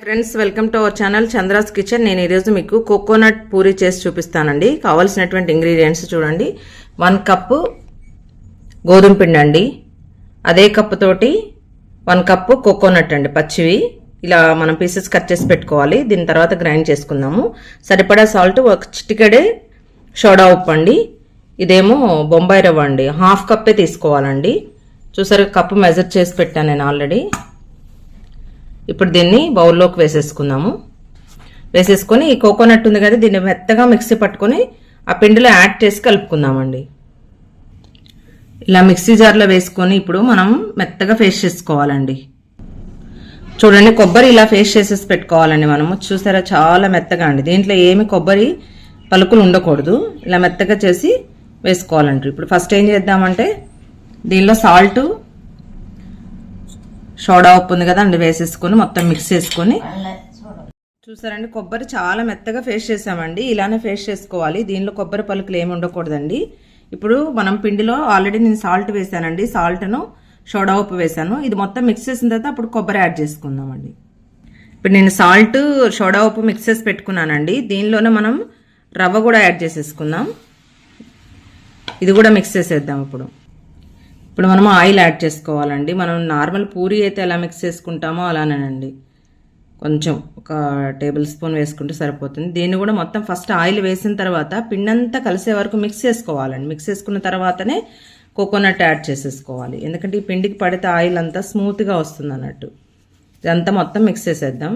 Friends, welcome to our channel Chandra's kitchen. నేను ఈరోజు మీకు కోకోనట్ పూరి చేసి చూపిస్తానండి. కావాల్సినటువంటి ఇంగ్రీడియంట్స్ చూడండి. 1 కప్పు గోధుమ పిండి అండి, అదే కప్పు తోటి 1 కప్పు కోకోనట్ అండి, పచ్చివి. ఇలా మనం పీసెస్ కట్ చేసి పెట్టుకోవాలి. దీని తర్వాత గ్రైండ్ చేసుకుందాము. సరిపడా సాల్ట్, 1 చిటికెడే సోడా ఉప్పు అండి. ఇదేమో బొంబాయి రవ్వ అండి, 1/2 కప్పే తీసుకోవాలండి. చూసారు, కప్పు మెజర్ చేసి పెట్టాను నేను ఆల్రెడీ. ఇప్పుడు దీన్ని బౌల్లోకి వేసేసుకుందాము. వేసేసుకొని ఈ కోకోనట్ ఉంది కదా, దీన్ని మెత్తగా మిక్సీ పట్టుకొని ఆ పిండిలో యాడ్ చేసి కలుపుకుందామండి. ఇలా మిక్సీ జార్లో వేసుకొని ఇప్పుడు మనం మెత్తగా పేస్ట్ చేసుకోవాలండి. చూడండి, కొబ్బరి ఇలా పేస్ట్ చేసేసి పెట్టుకోవాలండి మనము. చూసారా, చాలా మెత్తగా అండి. దీంట్లో ఏమి కొబ్బరి పలుకులు ఉండకూడదు. ఇలా మెత్తగా చేసి వేసుకోవాలండి. ఇప్పుడు ఫస్ట్ ఏం చేద్దామంటే దీనిలో సాల్ట్, సోడా ఉప్పు ఉంది కదా అండి, వేసేసుకొని మొత్తం మిక్స్ చేసుకొని. చూసారండి, కొబ్బరి చాలా మెత్తగా పేస్ట్ చేసామండి. ఇలానే పేస్ట్ చేసుకోవాలి. దీనిలో కొబ్బరి పలుకులు ఏమి ఉండకూడదండి. ఇప్పుడు మనం పిండిలో ఆల్రెడీ నేను సాల్ట్ వేసానండి, సాల్ట్ను సోడా ఉప్పు వేసాను. ఇది మొత్తం మిక్స్ చేసిన తర్వాత అప్పుడు కొబ్బరి యాడ్ చేసుకుందామండి. ఇప్పుడు నేను సాల్ట్, సోడా ఉప్పు మిక్స్ చేసి పెట్టుకున్నానండి. దీనిలోనే మనం రవ్వ కూడా యాడ్ చేసేసుకుందాం. ఇది కూడా మిక్స్ చేసేద్దాం. ఇప్పుడు మనం ఆయిల్ యాడ్ చేసుకోవాలండి. మనం నార్మల్ పూరి అయితే ఎలా మిక్స్ చేసుకుంటామో అలానేనండి. కొంచెం 1 టేబుల్ స్పూన్ వేసుకుంటే సరిపోతుంది. దీన్ని కూడా మొత్తం ఫస్ట్ ఆయిల్ వేసిన తర్వాత పిండంతా కలిసే వరకు మిక్స్ చేసుకోవాలండి. మిక్స్ చేసుకున్న తర్వాతనే కోకోనట్ యాడ్ చేసేసుకోవాలి. ఎందుకంటే ఈ పిండికి పడితే ఆయిల్ అంతా స్మూత్గా వస్తుంది అన్నట్టు. ఇదంతా మొత్తం మిక్స్ చేసేద్దాం.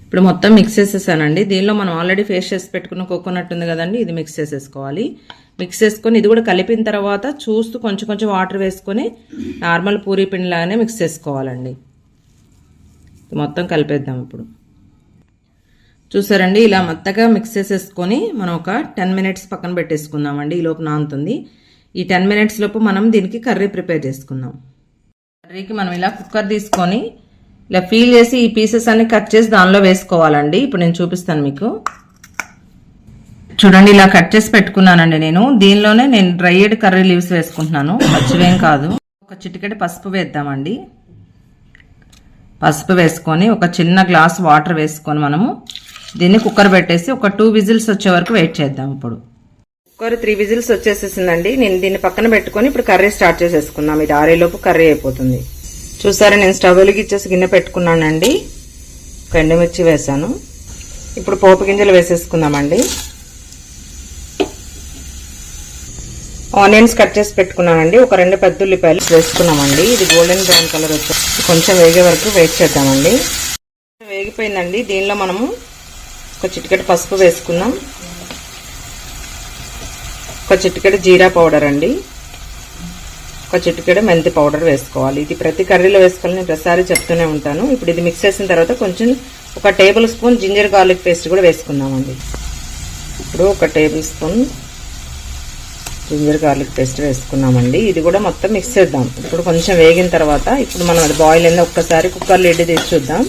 ఇప్పుడు మొత్తం మిక్స్ చేసేసానండి. దీనిలో మనం ఆల్రెడీ పేస్ట్ చేసి పెట్టుకున్న కోకోనట్ ఉంది కదండి, ఇది మిక్స్ చేసేసుకోవాలి. మిక్స్ చేసుకొని ఇది కూడా కలిపిన తర్వాత చూస్తూ కొంచెం కొంచెం వాటర్ వేసుకొని నార్మల్ పూరీ పిండిలాగానే మిక్స్ చేసుకోవాలండి. మొత్తం కలిపేద్దాం. ఇప్పుడు చూసారండి, ఇలా మెత్తగా మిక్స్ చేసేసుకొని మనం ఒక 10 మినిట్స్ పక్కన పెట్టేసుకుందామండి. ఈ లోపు నానుతుంది. ఈ 10 మినిట్స్ లోపు మనం దీనికి కర్రీ ప్రిపేర్ చేసుకుందాం. కర్రీకి మనం ఇలా కుక్కర్ తీసుకొని ఇలా ఫీల్ చేసి ఈ పీసెస్ అన్ని కట్ చేసి దానిలో వేసుకోవాలండి. ఇప్పుడు నేను చూపిస్తాను మీకు. చూడండి, ఇలా కట్ చేసి పెట్టుకున్నానండి నేను. దీనిలోనే నేను డ్రైడ్ కర్రీ లీవ్స్ వేసుకుంటున్నాను, పచ్చివేం కాదు. ఒక చిటికెడు పసుపు వేద్దామండి. పసుపు వేసుకొని ఒక చిన్న గ్లాస్ వాటర్ వేసుకొని మనము దీన్ని కుక్కర్ పెట్టేసి ఒక 2 విజిల్స్ వచ్చే వరకు వెయిట్ చేద్దాం. ఇప్పుడు కుక్కర్ 3 విజిల్స్ వచ్చేసేసిందండి. నేను దీన్ని పక్కన పెట్టుకొని ఇప్పుడు కర్రీ స్టార్ట్ చేసేసుకుందాం. ఇది ఆరేలోపు కర్రీ అయిపోతుంది. చూసారా, నేను స్టవ్ వెలిగించేసి గిన్నె పెట్టుకున్నానండి. ఒక ఎండుమిర్చి వేసాను. ఇప్పుడు పోపు గింజలు వేసేసుకుందామండి. ఆనియన్స్ కట్ చేసి పెట్టుకున్నానండి. ఒక 2 పెద్ద ఉల్లిపాయలు వేసుకున్నామండి. ఇది గోల్డెన్ బ్రౌన్ కలర్ వచ్చి కొంచెం వేగే వరకు వెయిట్ చేద్దామండి. వేగిపోయిందండి. దీనిలో మనము ఒక చిటికెడు పసుపు వేసుకుందాం. ఒక చిటికెడు జీరా పౌడర్ అండి. ఒక చిటికెడు మెంతి పౌడర్ వేసుకోవాలి. ఇది ప్రతి కర్రీలో వేసుకోవాలని నేను ప్రతిసారి చెప్తూనే ఉంటాను. ఇప్పుడు ఇది మిక్స్ చేసిన తర్వాత కొంచెం 1 tablespoon ginger garlic paste కూడా వేసుకుందామండి. ఇప్పుడు 1 tablespoon ginger garlic paste వేసుకున్నామండి. ఇది కూడా మొత్తం మిక్స్ చేద్దాం. ఇప్పుడు కొంచెం వేగిన తర్వాత ఇప్పుడు మనం అది బాయిల్ అయింది ఒక్కసారి కుక్కర్ లిడ్ తీసి చూద్దాం.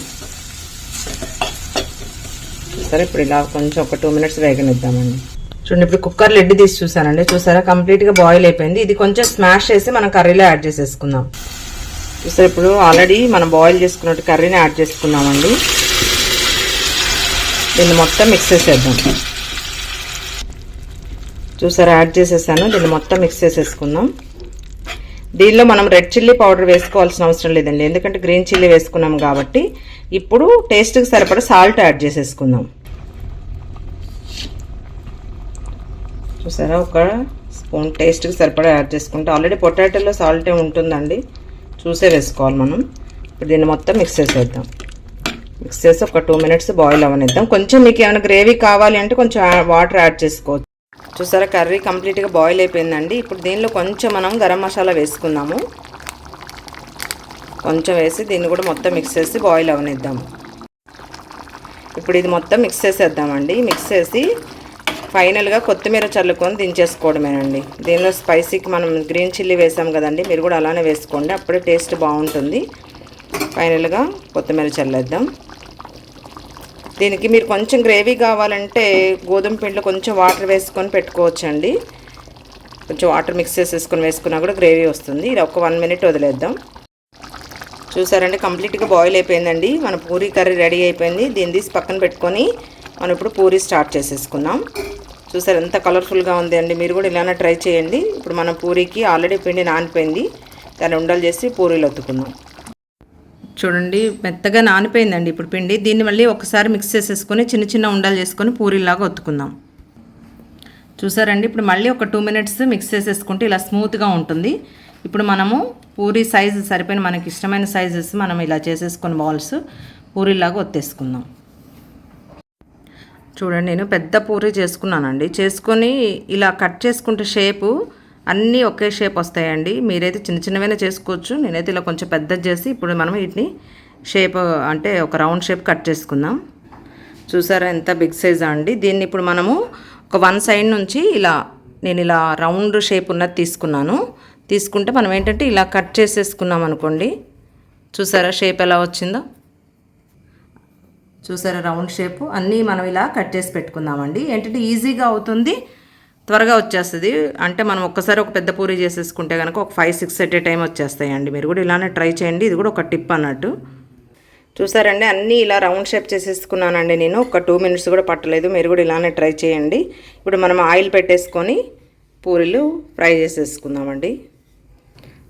సరే, ఇప్పుడు ఇలా కొంచెం ఒక 2 మినిట్స్ వేగనిద్దామండి. చూడండి, ఇప్పుడు కుక్కర్ లిడ్ తీసి చూసానండి. చూసారా, కంప్లీట్ గా బాయిల్ అయిపోయింది. ఇది కొంచెం స్మాష్ చేసి మనం కర్రీలో యాడ్ చేసేసుకుందాం. చూసారా, ఇప్పుడు ఆల్రెడీ మనం బాయిల్ చేసుకున్నట్టు కర్రీని యాడ్ చేసుకున్నామండి. దీన్ని మొత్తం మిక్స్ చేసేద్దాం. చూసారా, యాడ్ చేసేసాను. దీన్ని మొత్తం మిక్స్ చేసేసుకుందాం. దీనిలో మనం రెడ్ చిల్లీ పౌడర్ వేసుకోవాల్సిన అవసరం లేదండి, ఎందుకంటే గ్రీన్ చిల్లీ వేసుకున్నాం కాబట్టి. ఇప్పుడు టేస్ట్కి సరిపడా సాల్ట్ యాడ్ చేసేసుకుందాం. చూసారా, 1 స్పూన్ టేస్ట్కి సరిపడా యాడ్ చేసుకుంటే ఆల్రెడీ పొటాటోలో సాల్టే ఉంటుందండి, చూసే వేసుకోవాలి మనం. ఇప్పుడు దీన్ని మొత్తం మిక్స్ చేసేద్దాం. మిక్స్ చేసి ఒక 2 మినిట్స్ బాయిల్ అవ్వనిద్దాం. కొంచెం మీకు ఏమైనా గ్రేవీ కావాలి అంటే కొంచెం వాటర్ యాడ్ చేసుకోవచ్చు. చూసారా, కర్రీ కంప్లీట్గా బాయిల్ అయిపోయిందండి. ఇప్పుడు దీనిలో కొంచెం మనం గరం మసాలా వేసుకుందాము. కొంచెం వేసి దీన్ని కూడా మొత్తం మిక్స్ చేసి బాయిల్ అవ్వనిద్దాము. ఇప్పుడు ఇది మొత్తం మిక్స్ చేసేద్దామండి. మిక్స్ చేసి ఫైనల్గా కొత్తిమీర చల్లుకొని దించేసుకోవడమేనండి. దీనిలో స్పైసీకి మనం గ్రీన్ చిల్లీ వేసాం కదండి, మీరు కూడా అలానే వేసుకోండి, అప్పుడే టేస్ట్ బాగుంటుంది. ఫైనల్గా కొత్తిమీర చల్లేద్దాం. దీనికి మీరు కొంచెం గ్రేవీ కావాలంటే గోధుమ పిండిలో కొంచెం వాటర్ వేసుకొని పెట్టుకోవచ్చండి. కొంచెం వాటర్ మిక్స్ చేసేసుకొని వేసుకున్నా కూడా గ్రేవీ వస్తుంది. ఇది ఒక 1 మినిట్ వదిలేద్దాం. చూసారండి కంప్లీట్గా బాయిల్ అయిపోయిందండి. మన పూరీ కర్రీ రెడీ అయిపోయింది. దీన్ని తీసి పక్కన పెట్టుకొని మనం ఇప్పుడు పూరీ స్టార్ట్ చేసేసుకుందాం. చూసారు ఎంత కలర్ఫుల్గా ఉంది అండి. మీరు కూడా ఇలానే ట్రై చేయండి. ఇప్పుడు మన పూరీకి ఆల్రెడీ పిండి నానిపోయింది. దాన్ని ఉండలు చేసి పూరీలు ఒత్తుకుందాం. చూడండి మెత్తగా నానిపోయిందండి ఇప్పుడు పిండి. దీన్ని మళ్ళీ ఒకసారి మిక్స్ చేసేసుకొని చిన్న చిన్న ఉండలు చేసుకొని పూరీలాగా ఒత్తుకుందాం. చూసారండి ఇప్పుడు మళ్ళీ ఒక 2 మినిట్స్ మిక్స్ చేసేసుకుంటే ఇలా స్మూత్గా ఉంటుంది. ఇప్పుడు మనము పూరీ సైజు సరిపోయిన మనకి ఇష్టమైన సైజెస్ మనం ఇలా చేసేసుకొని బాల్స్ పూరీలాగా ఒత్తేసుకుందాం. చూడండి నేను పెద్ద పూరీ చేసుకున్నానండి. చేసుకొని ఇలా కట్ చేసుకుంటే షేపు అన్నీ ఒకే షేప్ వస్తాయండి. మీరైతే చిన్న చిన్నవైనా చేసుకోవచ్చు. నేనైతే ఇలా కొంచెం పెద్దది చేసి ఇప్పుడు మనం వీటిని షేప్ అంటే ఒక రౌండ్ షేప్ కట్ చేసుకుందాం. చూసారా ఎంత బిగ్ సైజా అండి. దీన్ని ఇప్పుడు మనము ఒక 1 సైడ్ నుంచి నేను ఇలా రౌండ్ షేప్ ఉన్నది తీసుకున్నాను. తీసుకుంటే మనం ఏంటంటే ఇలా కట్ చేసేసుకున్నాం అనుకోండి. చూసారా షేప్ ఎలా వచ్చిందో. చూసారా రౌండ్ షేపు అన్నీ మనం ఇలా కట్ చేసి పెట్టుకుందామండి. ఏంటంటే ఈజీగా అవుతుంది, త్వరగా వచ్చేస్తుంది. అంటే మనం ఒక్కసారి ఒక పెద్ద పూరీ చేసేసుకుంటే కనుక ఒక 5-6 ఎట్ ఏ టైం వచ్చేస్తాయండి. మీరు కూడా ఇలానే ట్రై చేయండి. ఇది కూడా ఒక టిప్ అన్నట్టు. చూసారండి అన్నీ ఇలా రౌండ్ షేప్ చేసేసుకున్నానండి నేను. ఒక 2 మినిట్స్ కూడా పట్టలేదు. మీరు కూడా ఇలానే ట్రై చేయండి. ఇప్పుడు మనం ఆయిల్ పెట్టేసుకొని పూరీలు ఫ్రై చేసేసుకుందామండి.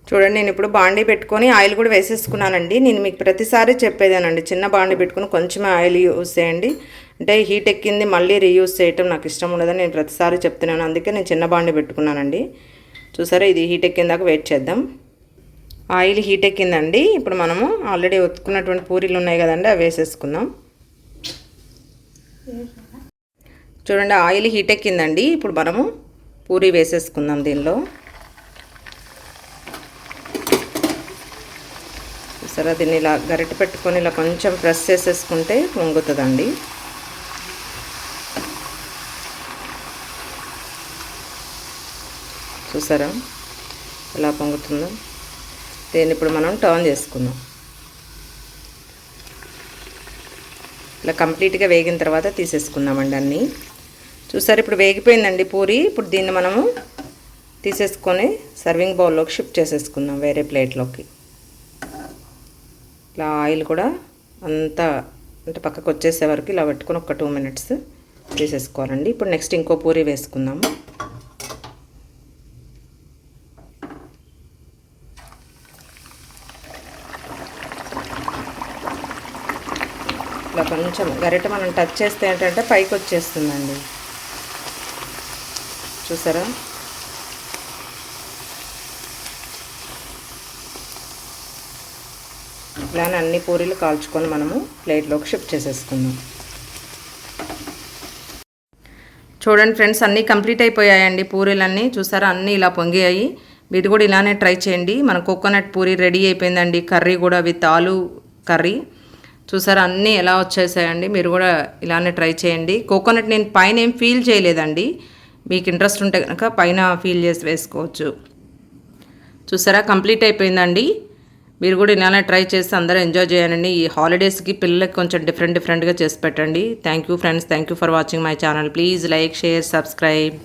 చూడండి నేను ఇప్పుడు బాండీ పెట్టుకొని ఆయిల్ కూడా వేసేసుకున్నానండి. నేను మీకు ప్రతిసారి చెప్పేదానండి చిన్న బాండీ పెట్టుకుని కొంచెమే ఆయిల్ యూస్ చేయండి. అంటే హీట్ ఎక్కింది మళ్ళీ రీయూస్ చేయటం నాకు ఇష్టం ఉండదని నేను ప్రతిసారి చెప్తున్నాను. అందుకే నేను చిన్న బాండీ పెట్టుకున్నానండి. చూసారా ఇది హీట్ ఎక్కిందాక వెయిట్ చేద్దాం. ఆయిల్ హీట్ ఎక్కిందండి. ఇప్పుడు మనము ఆల్రెడీ ఒత్తుకున్నటువంటి పూరీలు ఉన్నాయి కదండి అవి వేసేసుకుందాం. చూడండి ఆయిల్ హీట్ ఎక్కిందండి. ఇప్పుడు మనము పూరీ వేసేసుకుందాం దీనిలో. చూసారా దీన్ని ఇలా గరిటె పెట్టుకొని ఇలా కొంచెం ప్రెస్ చేసేసుకుంటే పొంగుతుందండి. చూసారా ఎలా పొంగుతుందో. దీన్ని ఇప్పుడు మనం టర్న్ చేసుకుందాం. ఇలా కంప్లీట్గా వేగిన తర్వాత తీసేసుకుందామండి అన్నీ. చూసారు ఇప్పుడు వేగిపోయిందండి పూరి. ఇప్పుడు దీన్ని మనము తీసేసుకొని సర్వింగ్ బౌల్లోకి షిఫ్ట్ చేసేసుకుందాం వేరే ప్లేట్లోకి. ఇలా ఆయిల్ కూడా అంతా అంటే పక్కకు వచ్చేసే వరకు ఇలా పెట్టుకొని ఒక 2 మినిట్స్ తీసేసుకోవాలండి. ఇప్పుడు నెక్స్ట్ ఇంకో పూరి వేసుకుందాము. ఇలా కొంచెం గరిటె మనం టచ్ చేస్తే ఏంటంటే పైకి వచ్చేస్తుందండి. చూసారా ఇలానే అన్ని పూరీలు కాల్చుకొని మనము ప్లేట్లోకి షిఫ్ట్ చేసేసుకుందాం. చూడండి ఫ్రెండ్స్ అన్నీ కంప్లీట్ అయిపోయాయండి పూరీలన్నీ. చూసారా అన్నీ ఇలా పొంగాయి. మీరు కూడా ఇలానే ట్రై చేయండి. మన కోకోనట్ పూరీ రెడీ అయిపోయిందండి. కర్రీ కూడా విత్ ఆలు కర్రీ. చూసారా అన్నీ ఎలా వచ్చేసాయండి. మీరు కూడా ఇలానే ట్రై చేయండి. కోకోనట్ నేను పైన ఏం ఫీల్ చేయలేదండి. మీకు ఇంట్రెస్ట్ ఉంటే కనుక పైన ఫీల్ చేసి వేసుకోవచ్చు. చూసారా కంప్లీట్ అయిపోయిందండి. మీరు కూడా ఇలానే ట్రై చేసి అందరూ ఎంజాయ్ చేయండి. ఈ హాలిడేస్కి పిల్లలకి కొంచెం డిఫరెంట్గా చేసి పెట్టండి. Thank you friends. Thank you for watching my channel. Please like, share, subscribe.